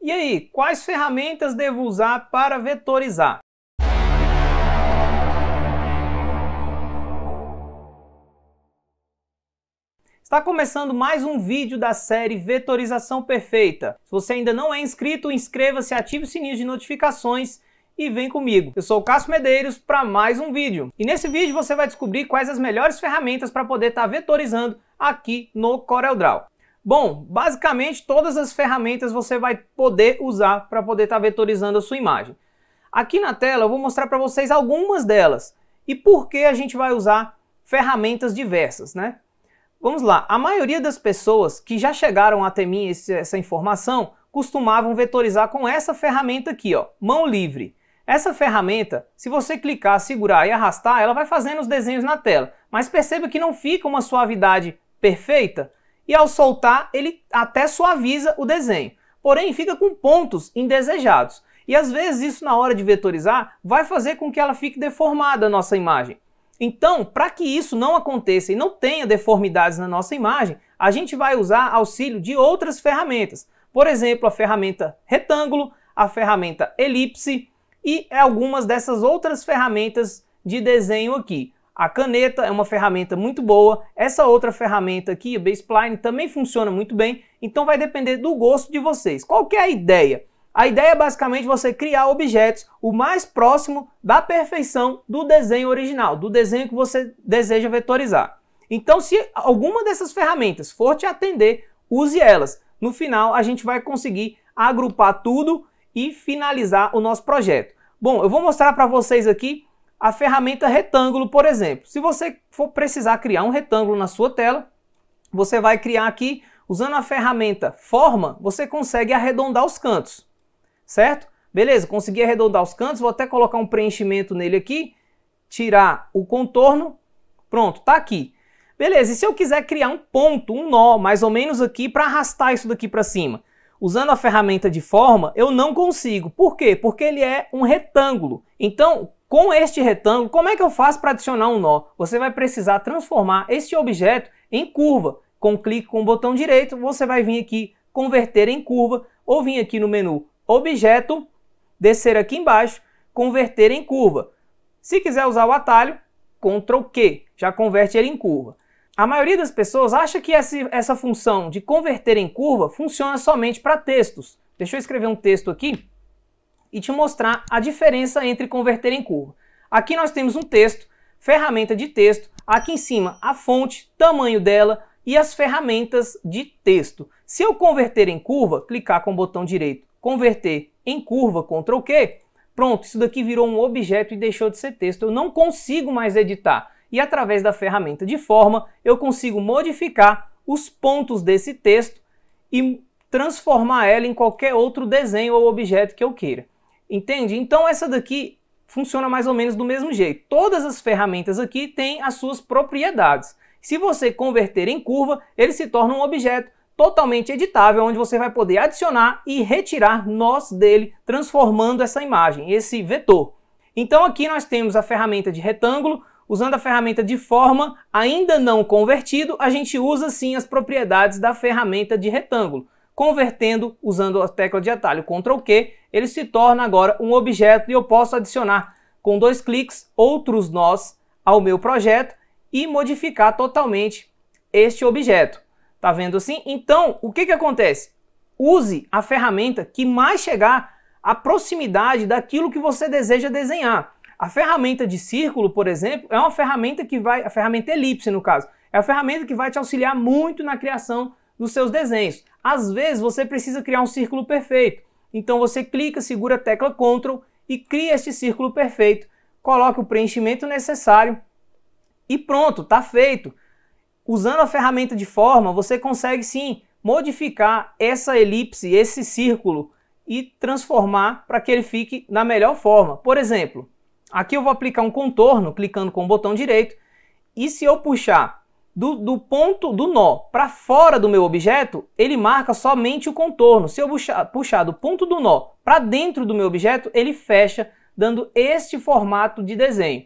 E aí, quais ferramentas devo usar para vetorizar? Está começando mais um vídeo da série Vetorização Perfeita. Se você ainda não é inscrito, inscreva-se, ative o sininho de notificações e vem comigo. Eu sou o Cássio Medeiros para mais um vídeo. E nesse vídeo você vai descobrir quais as melhores ferramentas para poder estar vetorizando aqui no CorelDRAW. Bom, basicamente todas as ferramentas você vai poder usar para poder estar vetorizando a sua imagem. Aqui na tela eu vou mostrar para vocês algumas delas e por que a gente vai usar ferramentas diversas, né? Vamos lá, a maioria das pessoas que já chegaram até mim essa informação costumavam vetorizar com essa ferramenta aqui, ó, mão livre. Essa ferramenta, se você clicar, segurar e arrastar, ela vai fazendo os desenhos na tela, mas perceba que não fica uma suavidade perfeita. E ao soltar, ele até suaviza o desenho, porém fica com pontos indesejados. E às vezes isso na hora de vetorizar vai fazer com que ela fique deformada a nossa imagem. Então, para que isso não aconteça e não tenha deformidades na nossa imagem, a gente vai usar auxílio de outras ferramentas. Por exemplo, a ferramenta retângulo, a ferramenta elipse e algumas dessas outras ferramentas de desenho aqui. A caneta é uma ferramenta muito boa, essa outra ferramenta aqui, a Basepline, também funciona muito bem, então vai depender do gosto de vocês. Qual que é a ideia? A ideia é basicamente você criar objetos o mais próximo da perfeição do desenho original, do desenho que você deseja vetorizar. Então, se alguma dessas ferramentas for te atender, use elas. No final, a gente vai conseguir agrupar tudo e finalizar o nosso projeto. Bom, eu vou mostrar para vocês aqui a ferramenta retângulo, por exemplo. Se você for precisar criar um retângulo na sua tela, você vai criar aqui, usando a ferramenta forma, você consegue arredondar os cantos, certo? Beleza, consegui arredondar os cantos, vou até colocar um preenchimento nele aqui, tirar o contorno, pronto, tá aqui. Beleza, e se eu quiser criar um ponto, um nó, mais ou menos aqui, para arrastar isso daqui para cima? Usando a ferramenta de forma, eu não consigo. Por quê? Porque ele é um retângulo. Então, com este retângulo, como é que eu faço para adicionar um nó? Você vai precisar transformar este objeto em curva. Com clique com o botão direito, você vai vir aqui, converter em curva, ou vir aqui no menu Objeto, descer aqui embaixo, converter em curva. Se quiser usar o atalho, Ctrl Q, já converte ele em curva. A maioria das pessoas acha que essa função de converter em curva funciona somente para textos. Deixa eu escrever um texto aqui e te mostrar a diferença entre converter em curva. Aqui nós temos um texto, ferramenta de texto, aqui em cima a fonte, tamanho dela e as ferramentas de texto. Se eu converter em curva, clicar com o botão direito, converter em curva, Ctrl Q, pronto, isso daqui virou um objeto e deixou de ser texto. Eu não consigo mais editar. E através da ferramenta de forma, eu consigo modificar os pontos desse texto e transformar ela em qualquer outro desenho ou objeto que eu queira. Entende? Então essa daqui funciona mais ou menos do mesmo jeito. Todas as ferramentas aqui têm as suas propriedades. Se você converter em curva, ele se torna um objeto totalmente editável, onde você vai poder adicionar e retirar nós dele, transformando essa imagem, esse vetor. Então aqui nós temos a ferramenta de retângulo. Usando a ferramenta de forma, ainda não convertido, a gente usa sim as propriedades da ferramenta de retângulo. Convertendo, usando a tecla de atalho Ctrl Q, ele se torna agora um objeto e eu posso adicionar com 2 cliques outros nós ao meu projeto e modificar totalmente este objeto. Tá vendo assim? Então, o que acontece? Use a ferramenta que mais chegar à proximidade daquilo que você deseja desenhar. A ferramenta de círculo, por exemplo, é uma ferramenta que vai, a ferramenta elipse no caso, é a ferramenta que vai te auxiliar muito na criação dos seus desenhos. Às vezes você precisa criar um círculo perfeito, então você clica, segura a tecla Ctrl e cria este círculo perfeito, coloca o preenchimento necessário e pronto, tá feito. Usando a ferramenta de forma, você consegue sim modificar essa elipse, esse círculo e transformar para que ele fique na melhor forma. Por exemplo, aqui eu vou aplicar um contorno, clicando com o botão direito, e se eu puxar do ponto do nó para fora do meu objeto, ele marca somente o contorno. Se eu puxar do ponto do nó para dentro do meu objeto, ele fecha, dando este formato de desenho.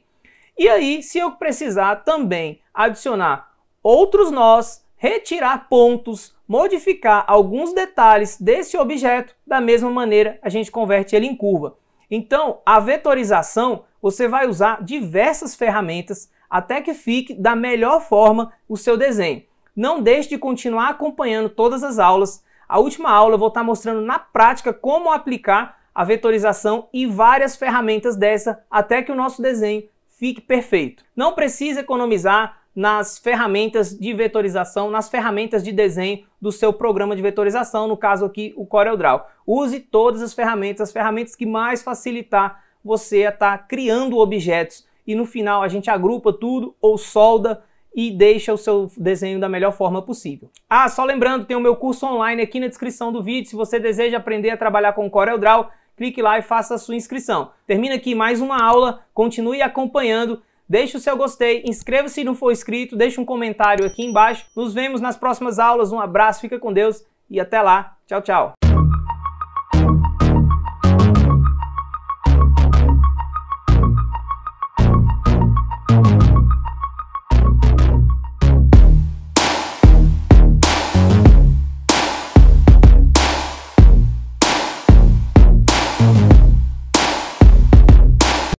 E aí, se eu precisar também adicionar outros nós, retirar pontos, modificar alguns detalhes desse objeto, da mesma maneira a gente converte ele em curva. Então, a vetorização, você vai usar diversas ferramentas até que fique da melhor forma o seu desenho. Não deixe de continuar acompanhando todas as aulas. A última aula eu vou estar mostrando na prática como aplicar a vetorização e várias ferramentas dessa até que o nosso desenho fique perfeito. Não precisa economizar nas ferramentas de vetorização, nas ferramentas de desenho do seu programa de vetorização, no caso aqui o CorelDRAW. Use todas as ferramentas que mais facilitar você a estar criando objetos e no final a gente agrupa tudo ou solda e deixa o seu desenho da melhor forma possível. Ah, só lembrando, tem o meu curso online aqui na descrição do vídeo. Se você deseja aprender a trabalhar com CorelDRAW, clique lá e faça a sua inscrição. Termina aqui mais uma aula, continue acompanhando, deixe o seu gostei, inscreva-se se não for inscrito, deixe um comentário aqui embaixo. Nos vemos nas próximas aulas, um abraço, fica com Deus e até lá. Tchau, tchau.